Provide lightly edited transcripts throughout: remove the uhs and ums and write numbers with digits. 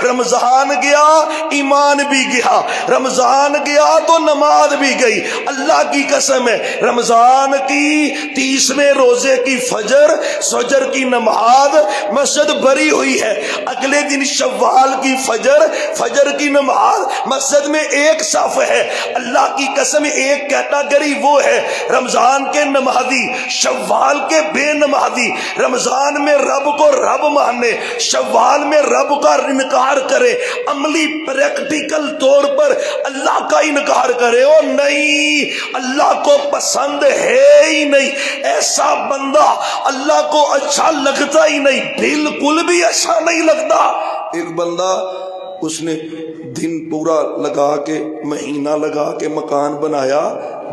رمضان گیا ایمان بھی گیا، رمضان گیا تو نماز بھی گئی۔ اللہ کی قسم ہے، رمضان کی 30ویں روزے کی فجر کی نماز مسجد بھری ہوئی ہے، اگلے دن شوال کی فجر کی نماز مسجد میں ایک صف ہے۔ اللہ کی قسم ایک کیٹاگری وہ ہے رمضان کے نمازی، شوال کے بے نمازی، رمضان میں رب کو رب مانے، شوال میں رب کا انکار کرے، عملی پریکٹیکل طور پر اللہ کا انکار کرے۔ او نہیں، اللہ کو پسند ہے ہی نہیں، ایسا بندہ اللہ کو اچھا لگتا ہی نہیں، بالکل بھی اچھا نہیں لگتا۔ ایک بندہ اس نے دن پورا لگا کے مہینہ لگا کے مکان بنایا،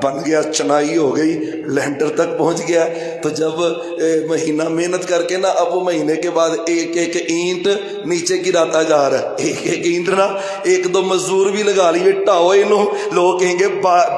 بن گیا، چنائی ہو گئی، لینٹر تک پہنچ گیا، تو جب مہینہ محنت کر کے نا اب وہ مہینے کے بعد ایک ایک اینٹ نیچے گراتا جا رہا ہے، ایک ایک اینٹ نا، ایک دو مزدور بھی لگا لیے ٹاؤ انہوں، لوگ کہیں گے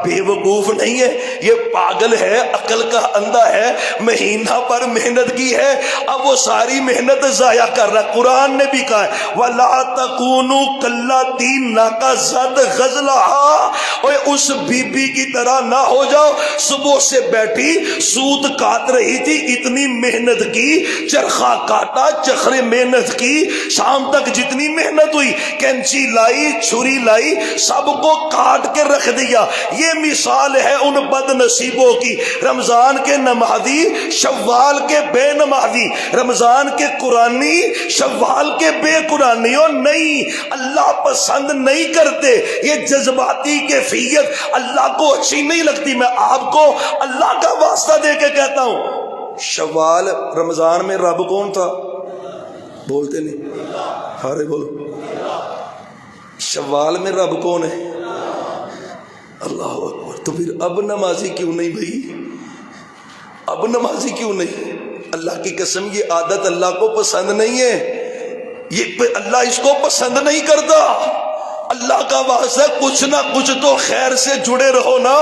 بے وقوف نہیں ہے، یہ پاگل ہے، عقل کا اندھا ہے، مہینہ پر محنت کی ہے، اب وہ ساری محنت ضائع کر رہا ہے۔ قرآن نے بھی کہا ہے وَلَا تَكُونُوا كَالَّتِي نَقَضَتْ غَزْلَهَا، اور اس بی بی کی طرح نہ ہو جاؤ، صبح سے بیٹھی سوت کاٹ رہی تھی، اتنی محنت کی، چرخہ کاٹا، چخرے محنت کی، شام تک جتنی محنت ہوئی، کینچی لائی، چھری لائی، سب کو کاٹ کے رکھ دیا۔ یہ مثال ہے ان بد نصیبوں کی، رمضان کے نمازی، شوال کے بے نمازی، رمضان کے قرآنی، شوال کے بے قرآنی۔ اور نہیں، اللہ پسند نہیں کرتے، یہ جذباتی کیفیت اللہ کو اچھی نہیں لگتی۔ میں آپ کو اللہ کا واسطہ دے کے کہتا ہوں، شوال رمضان میں رب کون تھا؟ بولتے نہیں، ہارے بولو، شوال میں رب کون ہے؟ اللہ اکبر۔ تو پھر اب نمازی کیوں نہیں بھائی؟ اب نمازی کیوں نہیں؟ اللہ کی قسم یہ عادت اللہ کو پسند نہیں ہے، یہ اللہ اس کو پسند نہیں کرتا۔ اللہ کا واسطہ کچھ نہ کچھ تو خیر سے جڑے رہو نا۔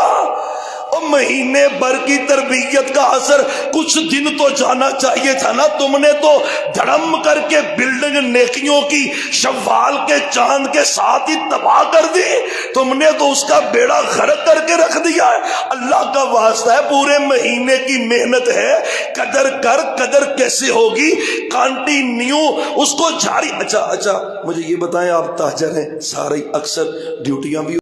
اور مہینے بھر کی تربیت کا اثر کچھ دن تو جانا چاہیے تھا نا۔ تم نے تو دھڑم کر کے بلڈنگ نیکیوں کی شوال کے چاند کے ساتھ ہی تباہ کر دی، تم نے تو اس کا بیڑا غرق کر کے رکھ دیا ہے۔ اللہ کا واسطہ ہے، پورے مہینے کی محنت ہے، قدر کر، قدر کیسے ہوگی، کنٹینیو اس کو جاری۔ اچھا مجھے یہ بتائیں، آپ تاجر ہیں، سارے اکثر ڈیوٹیاں بھی